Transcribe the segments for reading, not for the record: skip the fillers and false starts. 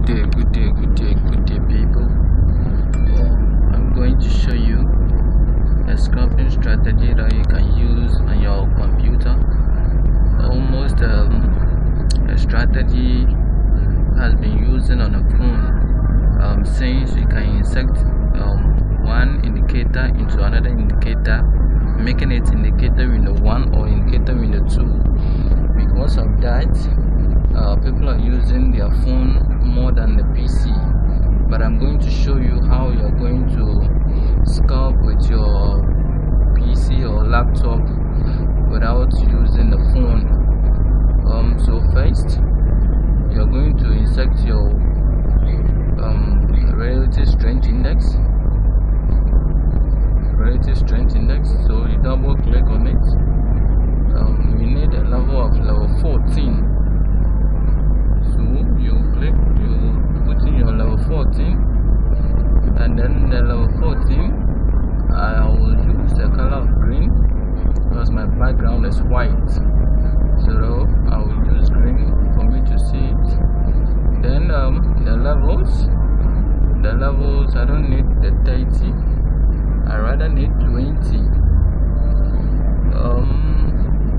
Good day, people. I'm going to show you a scalping strategy that you can use on your computer. Almost a strategy has been using on a phone since you can insert one indicator into another indicator, making it indicator window 1 or indicator window 2. Because of that, people are using their phone more than the PC, but I'm going to show you how you're going to scalp with your PC or laptop without using the phone. So first, you're going to insert your relative strength index. So you double click on it. You need a level of level 14. So you put in your level 14, and then the level 14 I will use the color of green because my background is white, so I will use green for me to see it. Then the levels I don't need the 30, I rather need 20.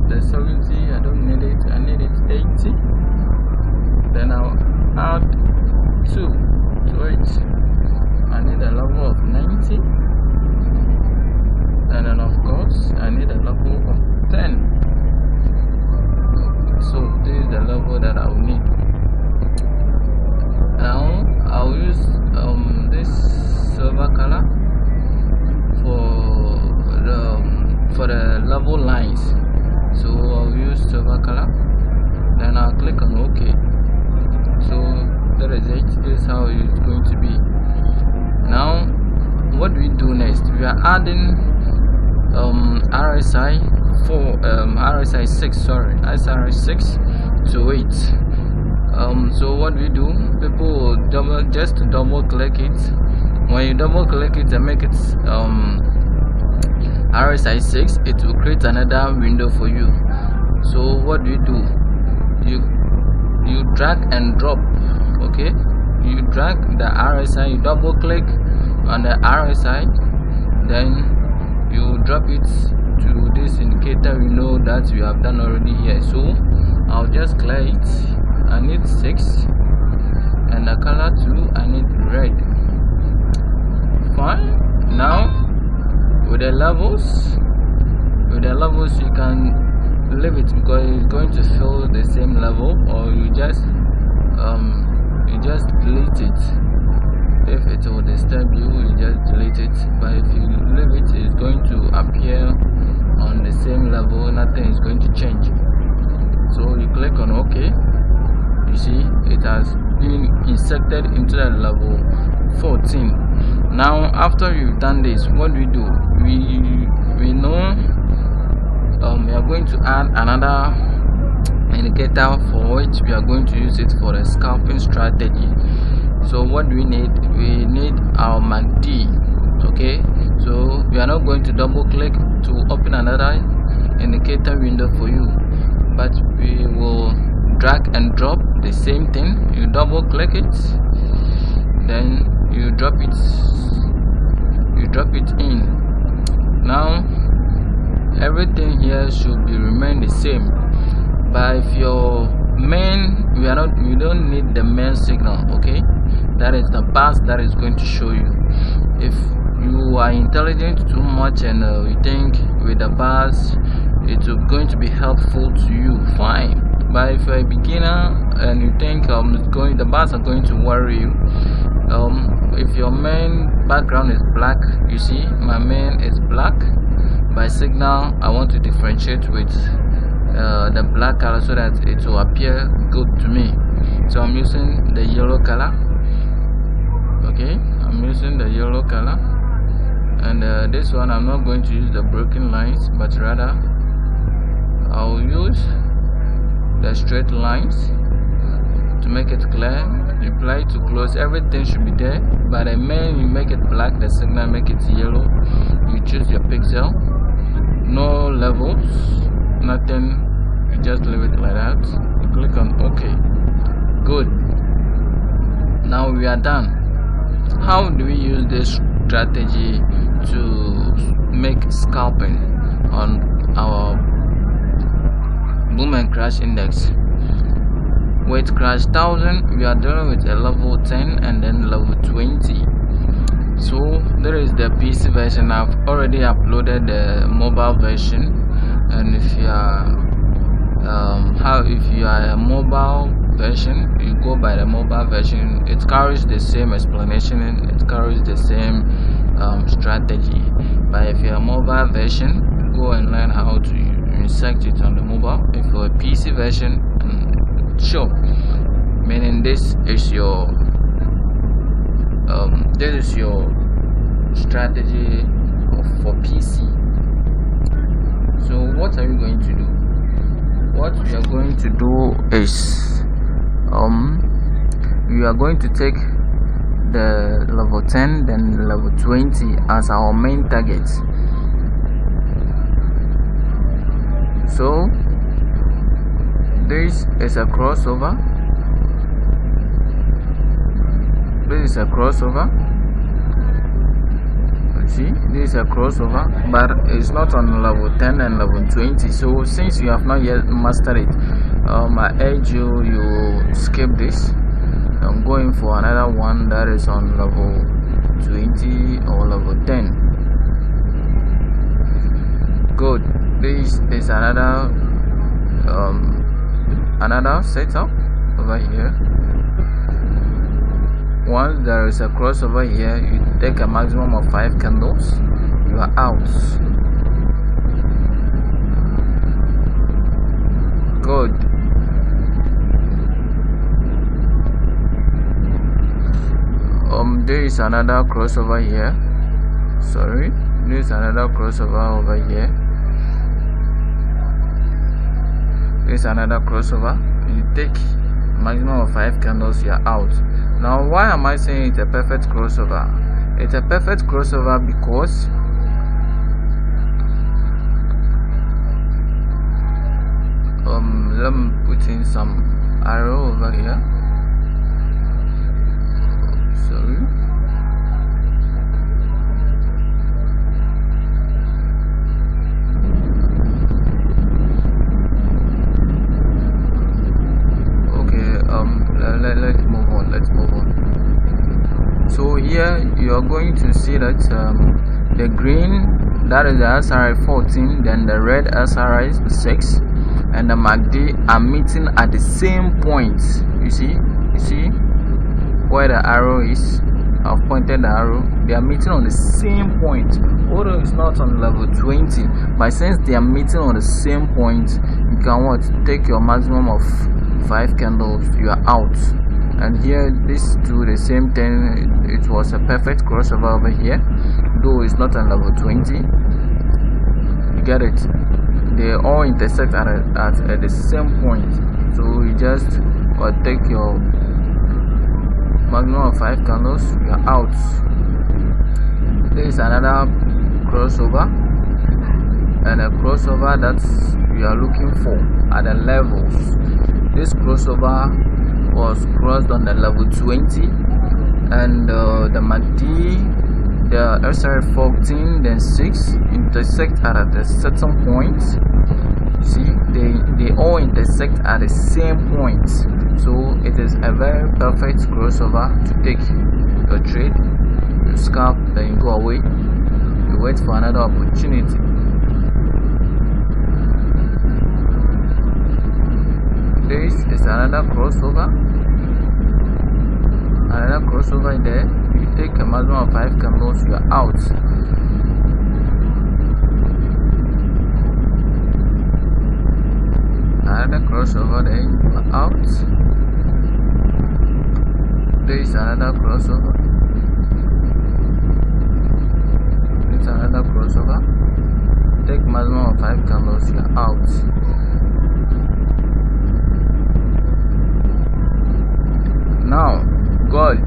The 70 I don't need it, I need it 80. Then I'll add 2 to it. I need a level of 90, and then of course I need a level of 10. So this is the level that I will need. Now I'll use this silver color for the level lines. So I'll use silver color. Then I'll click on OK. So that is it. This is how it's going to be. Now what do we do next? We are adding RSI 6 to it. So what we do, people will just double click it. When you double click it and make it RSI 6, it will create another window for you. So what do? You drag and drop. Okay, you drag the RSI, you double click on the RSI, then you drop it to this indicator window that you have done already here. So I'll just clear it. I need 6, and the color 2 I need red. Fine. Now with the levels you can leave it because it's going to fill the same level, or you just delete it. If it will disturb you, you just delete it, but if you leave it, it's going to appear on the same level, nothing is going to change. So you click on OK. You see it has been inserted into the level 14. Now after you've done this, what do? We know we are going to add another indicator for which we are going to use it for the scalping strategy. So what do we need? We need our MACD. Okay, so we are not going to double click to open another indicator window for you, but we will drag and drop the same thing. You double click it, then you drop it in. Now everything here should be remain the same, but if your main, we don't need the main signal. Okay, that is the bus that is going to show you. If you are intelligent too much and you think with the bus it's going to be helpful to you, fine. But if you're a beginner and you think the bars are going to worry you, if your main background is black, you see my main is black. By signal, I want to differentiate with the black color so that it will appear good to me. So I'm using the yellow color. Okay, I'm using the yellow color, and this one I'm not going to use the broken lines, but rather I'll use the straight lines to make it clear. You apply to close, everything should be there, but the main, you make it black, the signal make it yellow. You choose your pixel, no levels, nothing, you just leave it like that. You click on OK. Good. Now we are done. How do we use this strategy to make scalping on our boom and crash index? With crash 1000, we are dealing with a level 10 and then level 20. So there is the PC version. I've already uploaded the mobile version, and if you are a mobile version, you go by the mobile version. It carries the same explanation, it carries the same strategy. But if you're a mobile version, go and learn how to insert it on the mobile. If you're a PC version, sure, meaning this is your strategy for PC. So what are you going to do? What we are going to do is we are going to take the level 10 then level 20 as our main target. So this is a crossover. This is a crossover. See, this is a crossover, but it's not on level 10 and level 20. So since you have not yet mastered it, I urge you skip this. I'm going for another one that is on level 20 or level 10. Good. This is another setup over here. Once there is a crossover here, you take a maximum of 5 candles, you are out. Good. There is another crossover here. Sorry, there is another crossover over here. There is another crossover. You take maximum of 5 candles, you are out. Now why am I saying it's a perfect crossover? It's a perfect crossover because let me put in some arrow over here. Sorry. Let's move on. So here you are going to see that the green, that is the SRI 14, then the red SRI 6, and the MACD are meeting at the same point. You see where the arrow is. I've pointed the arrow. They are meeting on the same point, although it's not on level 20. But since they are meeting on the same point, you can take your maximum of 5 candles, you are out. And here this do the same thing. It was a perfect crossover over here, though it's not on level 20. You get it? They all intersect at the same point. So you just take your maximum of 5 candles, you are out. There is another crossover, and a crossover that you are looking for at the levels. This crossover was crossed on the level 20, and the MACD, the SR 14, then 6 intersect at a certain point. See, they all intersect at the same point. So it is a very perfect crossover to take your trade. You scalp, then you go away. You wait for another opportunity. This is another crossover. Another crossover there. You take a maximum of 5 candles, you are out. Another crossover there, you are out. There is another crossover. There is another crossover. Take maximum of 5 candles, you are out. Now, God,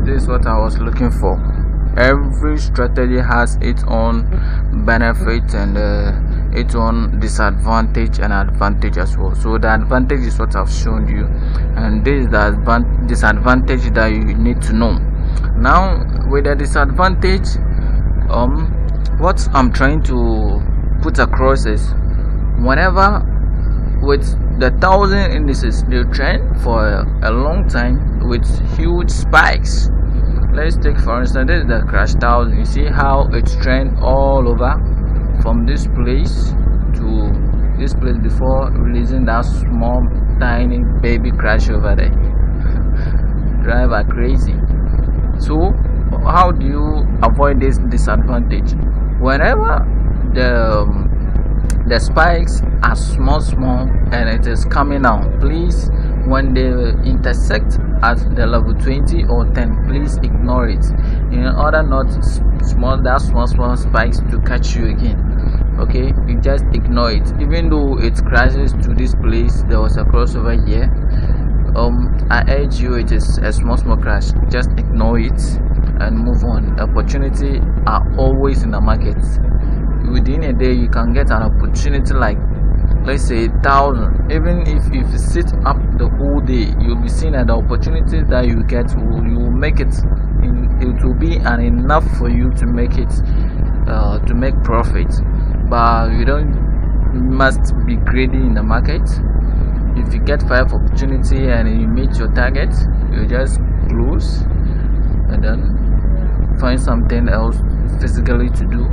this is what I was looking for. Every strategy has its own benefits and its own disadvantage and advantage as well. So the advantage is what I've shown you, and this is the disadvantage that you need to know. Now with the disadvantage, what I'm trying to put across is, whenever with the 1,000 indices, they trend for a long time with huge spikes. Let's take for instance, this is the crash 1,000. You see how it's trend all over from this place to this place before releasing that small tiny baby crash over there. Drive are crazy. So how do you avoid this disadvantage? Whenever the spikes are small and it is coming down, please, when they intersect at the level 20 or 10, please ignore it, in order not small spikes to catch you again. Okay, you just ignore it. Even though it crashes to this place, there was a crossover here, I urge you, it is a small crash, just ignore it and move on. Opportunity are always in the market. Within a day you can get an opportunity like, let's say, 1,000. Even if you sit up the whole day, you'll be seeing that the opportunities that you get, you will make it it will be enough for you to make it to make profit. But you must be greedy in the market. If you get 5 opportunity and you meet your target, you just close and then find something else physically to do.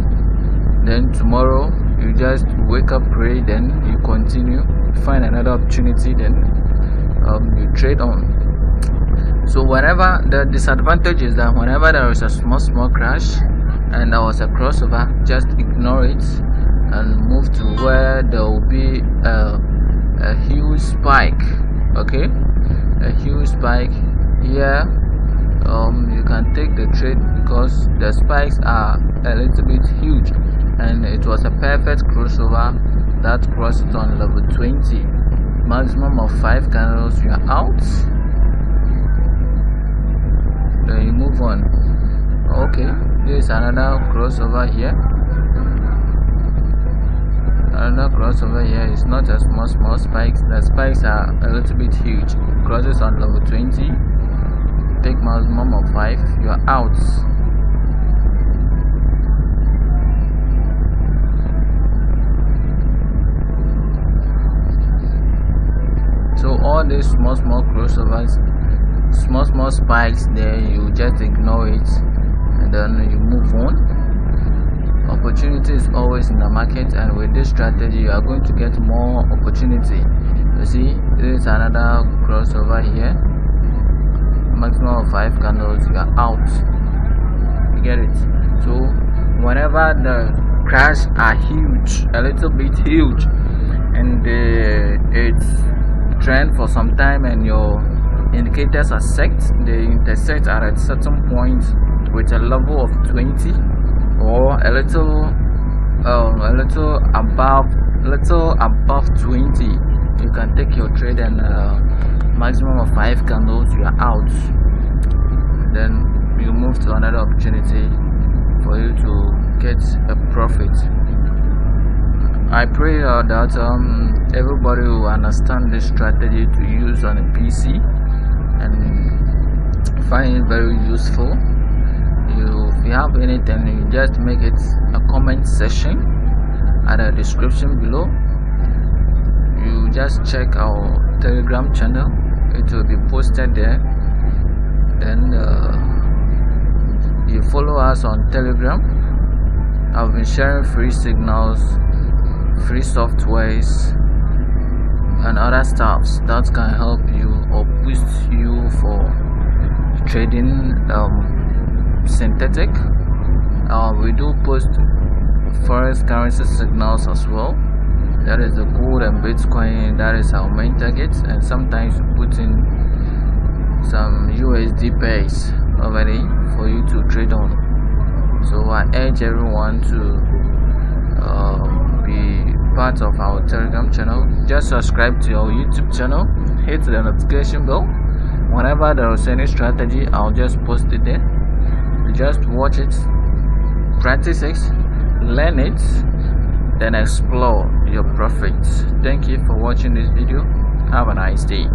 Then tomorrow you just wake up, pray, then you continue, find another opportunity, then you trade on. So whenever the disadvantage is that whenever there is a small crash and there was a crossover, just ignore it and move to where there will be a huge spike. Okay, a huge spike here. You can take the trade because the spikes are a little bit huge, and it was a perfect crossover that crossed on level 20. Maximum of 5 candles, you are out. Then you move on. Okay, there's another crossover here. Another crossover here is not a small spikes. The spikes are a little bit huge. Crosses on level 20. Take maximum of 5, you are out. So all these small crossovers, small spikes there, you just ignore it and then you move on. Opportunity is always in the market, and with this strategy you are going to get more opportunity. You see, there is another crossover here. Maximum of 5 candles, you are out. You get it? So whenever the crash are huge, a little bit huge, and it's trend for some time and your indicators are set, they intersect at a certain point with a level of 20 or a little above 20, you can take your trade, and maximum of 5 candles, you are out. Then you move to another opportunity for you to get a profit. I pray that everybody will understand this strategy to use on a PC and find it very useful. If you have anything, you just make it a comment section at the description below. You just check our Telegram channel, it will be posted there. Then you follow us on Telegram. I've been sharing free signals, free softwares and other stuffs that can help you or boost you for trading synthetic. We do post forex currency signals as well. That is the gold and Bitcoin, that is our main target, and sometimes put in some USD pairs already for you to trade on. So I urge everyone to be part of our Telegram channel. Just subscribe to our YouTube channel, hit the notification bell. Whenever there is any strategy, I'll just post it there. Just watch it, practice it, learn it, then explore your profits. Thank you for watching this video. Have a nice day.